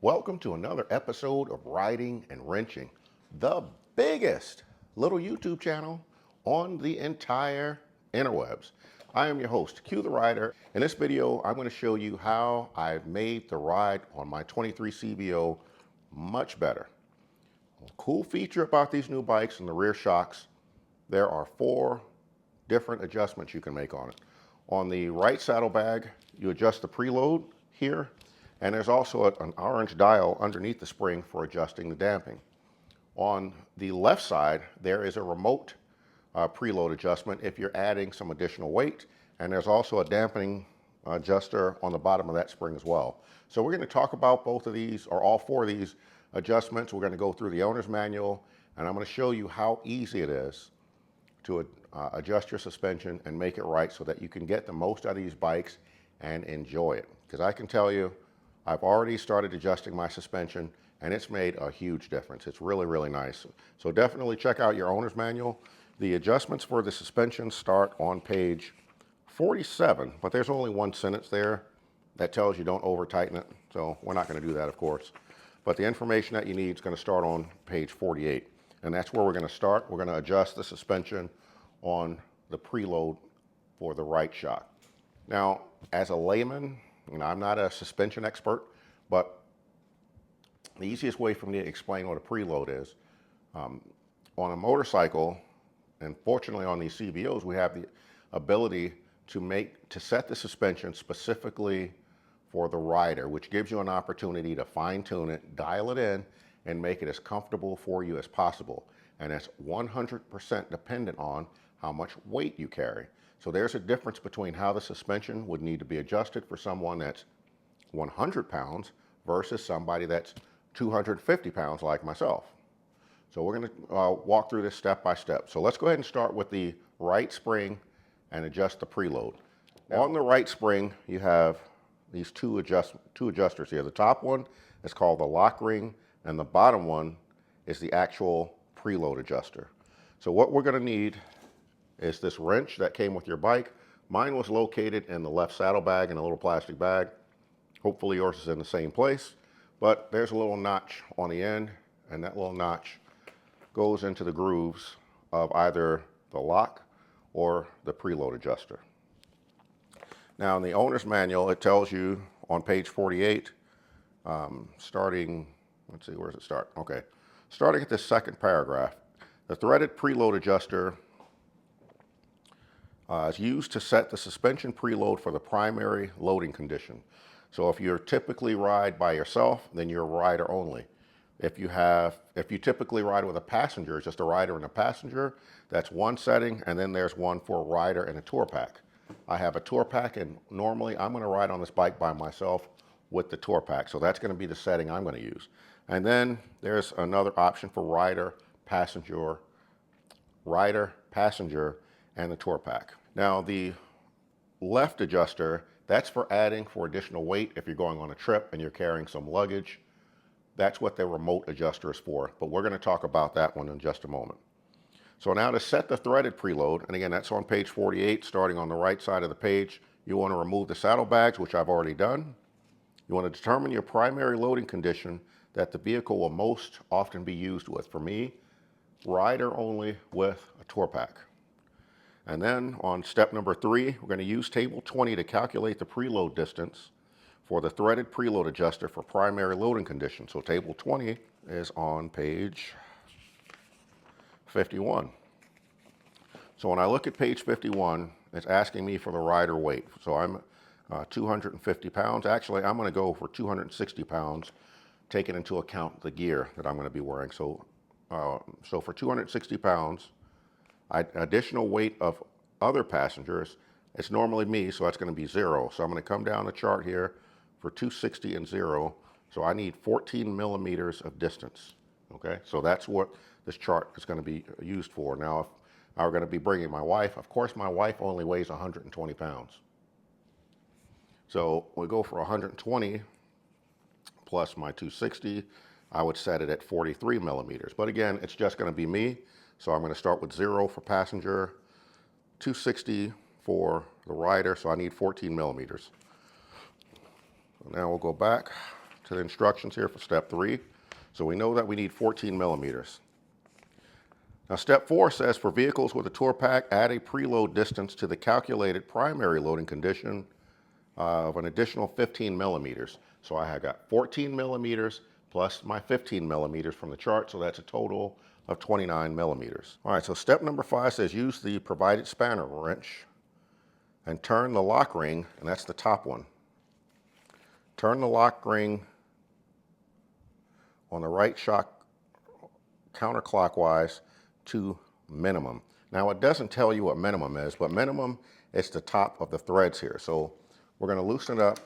Welcome to another episode of Riding and Wrenching, the biggest little YouTube channel on the entire interwebs. I am your host, Q the Rider. In this video, I'm going to show you how I've made the ride on my 23 CVO much better. A cool feature about these new bikes and the rear shocks, there are 4 different adjustments you can make on it. On the right saddlebag, you adjust the preload here. And there's also an orange dial underneath the spring for adjusting the damping. On the left side, there is a remote preload adjustment if you're adding some additional weight. And there's also a dampening adjuster on the bottom of that spring as well. So we're going to talk about both of these, or all 4 of these adjustments. We're going to go through the owner's manual, and I'm going to show you how easy it is to adjust your suspension and make it right so that you can get the most out of these bikes and enjoy it. Because I can tell you, I've already started adjusting my suspension and it's made a huge difference. It's really, really nice. So definitely check out your owner's manual. The adjustments for the suspension start on page 47, but there's only one sentence there that tells you don't over tighten it. So we're not going to do that, of course. But the information that you need is going to start on page 48. And that's where we're going to start. We're going to adjust the suspension on the preload for the right shock. Now, as a layman, I'm not a suspension expert, but the easiest way for me to explain what a preload is, on a motorcycle, and fortunately on these CVOs, we have the ability to set the suspension specifically for the rider, which gives you an opportunity to fine tune it, dial it in, and make it as comfortable for you as possible. And that's 100% dependent on how much weight you carry. So there's a difference between how the suspension would need to be adjusted for someone that's 100 pounds versus somebody that's 250 pounds like myself. So we're going to walk through this step by step. So let's go ahead and start with the right spring and adjust the preload. Now, on the right spring, you have these two adjusters here. The top one is called the lock ring, and the bottom one is the actual preload adjuster. So what we're going to need is this wrench that came with your bike. Mine was located in the left saddlebag in a little plastic bag. Hopefully yours is in the same place, but there's a little notch on the end, and that little notch goes into the grooves of either the lock or the preload adjuster. Now in the owner's manual, it tells you on page 48, starting, let's see, where does it start? Okay, starting at this second paragraph, the threaded preload adjuster is used to set the suspension preload for the primary loading condition. So if you typically ride by yourself, then you're a rider only. If you typically ride with a passenger, just a rider and a passenger, that's one setting, and then there's one for a rider and a Tourpack. I have a Tourpack, and normally I'm going to ride on this bike by myself with the Tourpack. So that's going to be the setting I'm going to use. And then there's another option for rider, passenger, and the Tourpack. Now the left adjuster, that's for adding for additional weight if you're going on a trip and you're carrying some luggage. That's what the remote adjuster is for, but we're going to talk about that one in just a moment. So now to set the threaded preload, and again, that's on page 48, starting on the right side of the page, you want to remove the saddlebags, which I've already done. You want to determine your primary loading condition that the vehicle will most often be used with. For me, rider only with a Tourpack. And then on step number 3, we're going to use table 20 to calculate the preload distance for the threaded preload adjuster for primary loading conditions. So table 20 is on page 51. So when I look at page 51, it's asking me for the rider weight. So I'm 250 pounds. Actually, I'm going to go for 260 pounds, taking into account the gear that I'm going to be wearing. So for 260 pounds, additional weight of other passengers, it's normally me, so that's going to be 0. So I'm going to come down the chart here for 260 and 0. So I need 14 millimeters of distance. Okay, so that's what this chart is going to be used for. Now, if I were going to be bringing my wife, of course, my wife only weighs 120 pounds. So we go for 120 plus my 260. I would set it at 43 millimeters. But again, it's just going to be me. So I'm going to start with 0 for passenger, 260 for the rider, so I need 14 millimeters. So now we'll go back to the instructions here for step 3. So we know that we need 14 millimeters. Now step 4 says for vehicles with a Tourpack, add a preload distance to the calculated primary loading condition of an additional 15 millimeters. So I have got 14 millimeters plus my 15 millimeters from the chart, so that's a total of 29 millimeters. All right, so step number 5 says use the provided spanner wrench and turn the lock ring, and that's the top one. Turn the lock ring on the right shock counterclockwise to minimum. Now it doesn't tell you what minimum is, but minimum is the top of the threads here. So we're going to loosen it up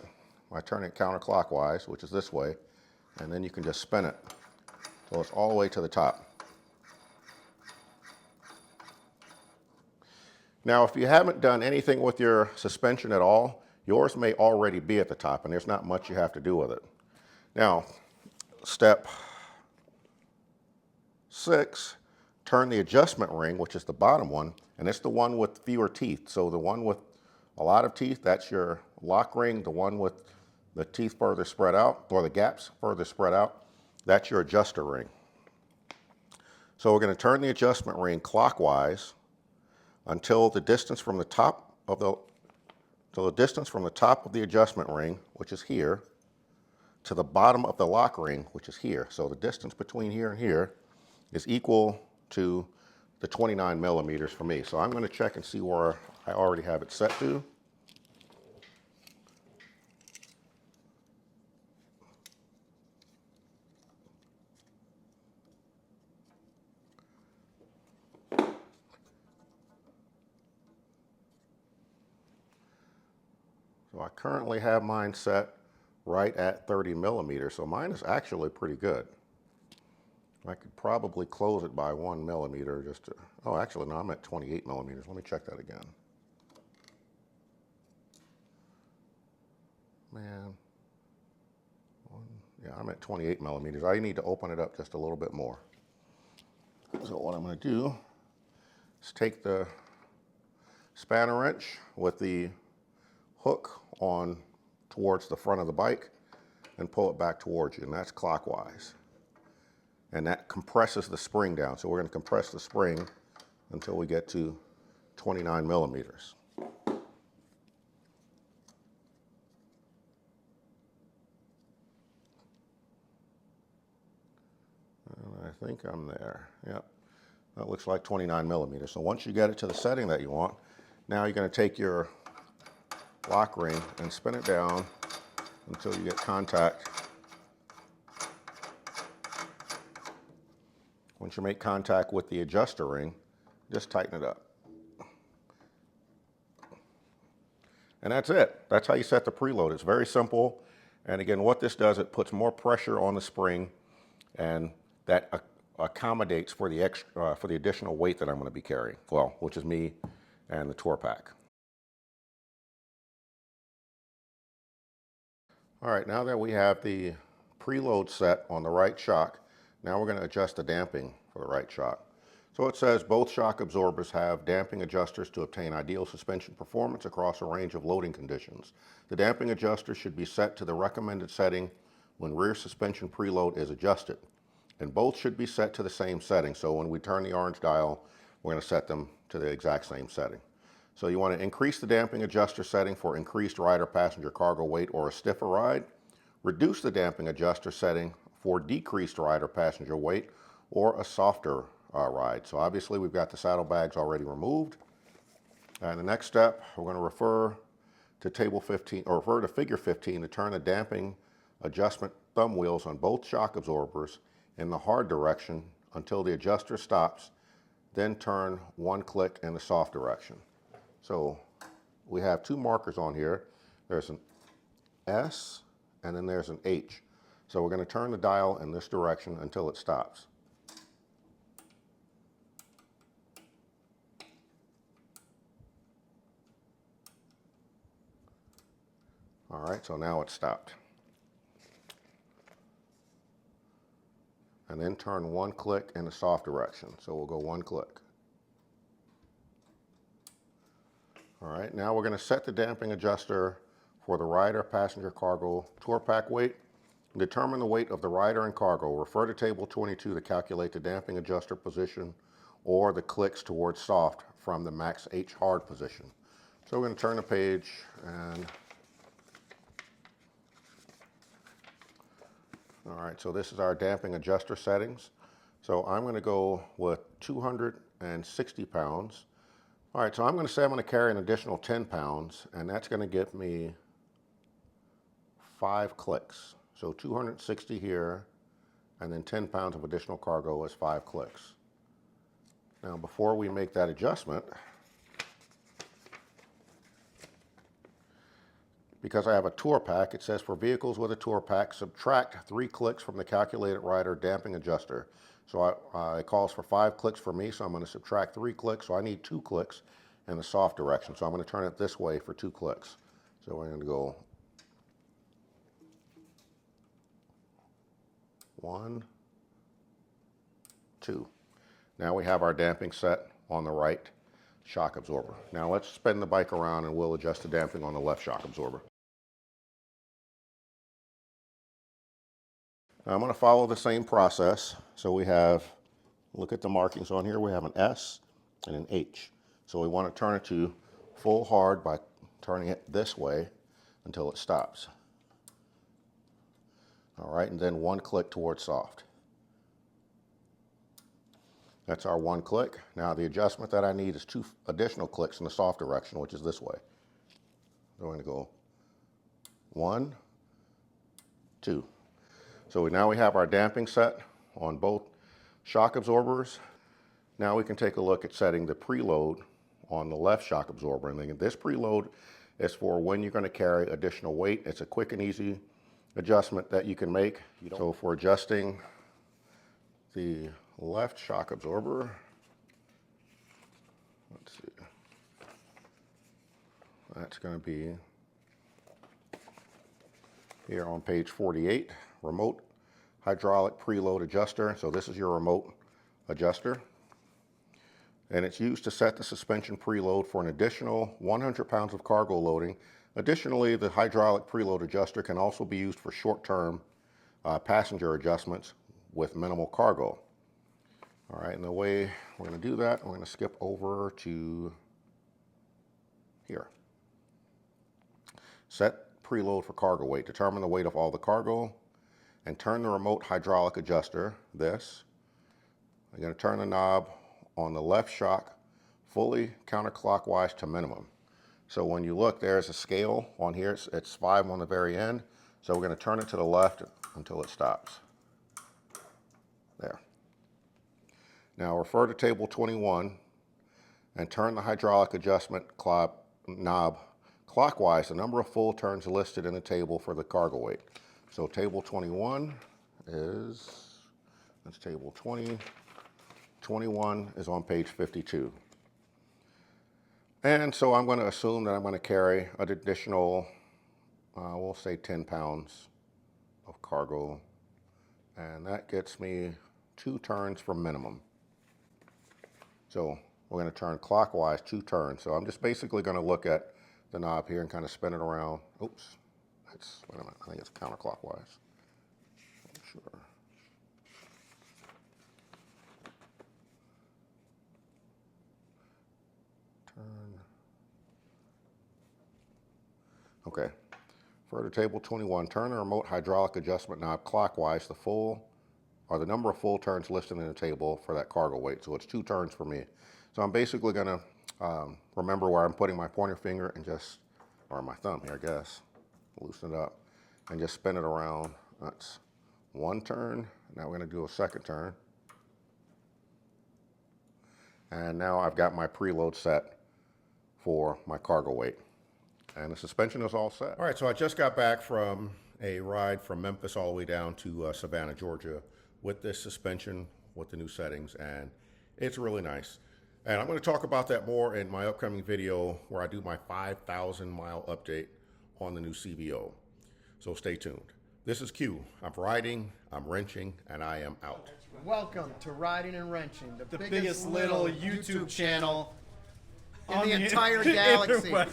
by turning it counterclockwise, which is this way, and then you can just spin it so it's all the way to the top. Now if you haven't done anything with your suspension at all, yours may already be at the top and there's not much you have to do with it. Now, step 6, turn the adjustment ring, which is the bottom one, and it's the one with fewer teeth. So the one with a lot of teeth, that's your lock ring. The one with the teeth further spread out, or the gaps further spread out, that's your adjuster ring. So we're going to turn the adjustment ring clockwise until the distance from the top of the adjustment ring, which is here, to the bottom of the lock ring, which is here. So the distance between here and here is equal to the 29 millimeters for me. So I'm going to check and see where I already have it set to. So I currently have mine set right at 30 millimeters, so mine is actually pretty good. I could probably close it by 1 millimeter just to, oh actually no, I'm at 28 millimeters. Let me check that again. Man, yeah, I'm at 28 millimeters. I need to open it up just a little bit more. So what I'm going to do is take the spanner wrench with the hook on towards the front of the bike and pull it back towards you, and that's clockwise. And that compresses the spring down. So we're going to compress the spring until we get to 29 millimeters. And I think I'm there. Yep. That looks like 29 millimeters. So once you get it to the setting that you want, now you're going to take your lock ring and spin it down until you get contact. Once you make contact with the adjuster ring, just tighten it up. And that's it. That's how you set the preload. It's very simple. And again, what this does, it puts more pressure on the spring, and that accommodates for the additional weight that I'm going to be carrying. Well, which is me and the Tourpack. All right, now that we have the preload set on the right shock, now we're going to adjust the damping for the right shock. So it says both shock absorbers have damping adjusters to obtain ideal suspension performance across a range of loading conditions. The damping adjuster should be set to the recommended setting when rear suspension preload is adjusted. And both should be set to the same setting. So when we turn the orange dial, we're going to set them to the exact same setting. So you want to increase the damping adjuster setting for increased rider passenger cargo weight or a stiffer ride. Reduce the damping adjuster setting for decreased rider passenger weight or a softer ride. So obviously we've got the saddlebags already removed. And the next step, we're going to refer to table 15 or refer to figure 15 to turn the damping adjustment thumb wheels on both shock absorbers in the hard direction until the adjuster stops, then turn one click in the soft direction. So we have two markers on here. There's an S and then there's an H. So we're going to turn the dial in this direction until it stops. All right, so now it's stopped. And then turn one click in the soft direction. So we'll go one click. All right, now we're going to set the damping adjuster for the rider passenger cargo Tourpack weight Determine the weight of the rider and cargo. Refer to Table 22 to calculate the damping adjuster position or the clicks towards soft from the max H hard position. So we're going to turn the page and all right, so this is our damping adjuster settings. So I'm going to go with 260 pounds. All right, so I'm going to say I'm going to carry an additional 10 pounds, and that's going to give me 5 clicks. So 260 here, and then 10 pounds of additional cargo is 5 clicks. Now, before we make that adjustment, because I have a Tourpack, it says for vehicles with a Tourpack, subtract 3 clicks from the calculated rider damping adjuster. So it calls for 5 clicks for me, so I'm going to subtract 3 clicks. So I need 2 clicks in the soft direction. So I'm going to turn it this way for 2 clicks. So we're going to go 1, 2. Now we have our damping set on the right shock absorber. Now let's spin the bike around and we'll adjust the damping on the left shock absorber. Now I'm going to follow the same process. So we have, look at the markings on here, we have an S and an H. So we want to turn it to full hard by turning it this way until it stops. All right, and then 1 click towards soft. That's our 1 click. Now the adjustment that I need is 2 additional clicks in the soft direction, which is this way. So we're going to go 1, 2. So now we have our damping set on both shock absorbers. Now we can take a look at setting the preload on the left shock absorber. And then this preload is for when you're going to carry additional weight. It's a quick and easy adjustment that you can make. So for adjusting the left shock absorber, let's see, that's going to be here on page 48, remote hydraulic preload adjuster. So this is your remote adjuster, and it's used to set the suspension preload for an additional 100 pounds of cargo loading. Additionally, the hydraulic preload adjuster can also be used for short-term passenger adjustments with minimal cargo. All right, and the way we're going to do that, we're going to skip over to here. Set preload for cargo weight. Determine the weight of all the cargo and turn the remote hydraulic adjuster, this. I'm going to turn the knob on the left shock fully counterclockwise to minimum. So when you look, there's a scale on here. It's 5 on the very end. So we're going to turn it to the left until it stops. There. Now refer to Table 21 and turn the hydraulic adjustment knob clockwise the number of full turns listed in the table for the cargo weight. So Table 21 is, that's Table 20. 21 is on page 52. And so I'm going to assume that I'm going to carry an additional, we'll say 10 pounds of cargo. And that gets me 2 turns from minimum. So we're going to turn clockwise 2 turns. So I'm just basically going to look at the knob here and kind of spin it around. Oops, that's, wait a minute, I think it's counterclockwise. I'm sure. Turn. Okay, for Table 21, turn the remote hydraulic adjustment knob clockwise the number of full turns listed in the table for that cargo weight. So it's 2 turns for me. So I'm basically going to remember where I'm putting my pointer finger and just, or my thumb here, I guess, loosen it up and just spin it around. That's 1 turn. Now we're going to do a 2nd turn. And now I've got my preload set for my cargo weight. And the suspension is all set. All right, so I just got back from a ride from Memphis all the way down to Savannah, Georgia with this suspension, with the new settings, and it's really nice. And I'm going to talk about that more in my upcoming video where I do my 5,000 mile update on the new CVO. So stay tuned. This is Q. I'm riding, I'm wrenching, and I am out. Welcome to Riding and Wrenching, the biggest little YouTube channel in the entire galaxy. What's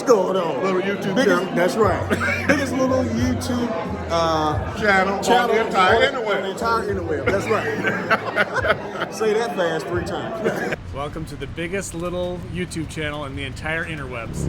going on? Little YouTube Biggest, channel. that's right. Biggest little YouTube Channel on the entire interweb. On the entire interweb. That's right. Say that fast 3 times. Welcome to the biggest little YouTube channel in the entire interwebs.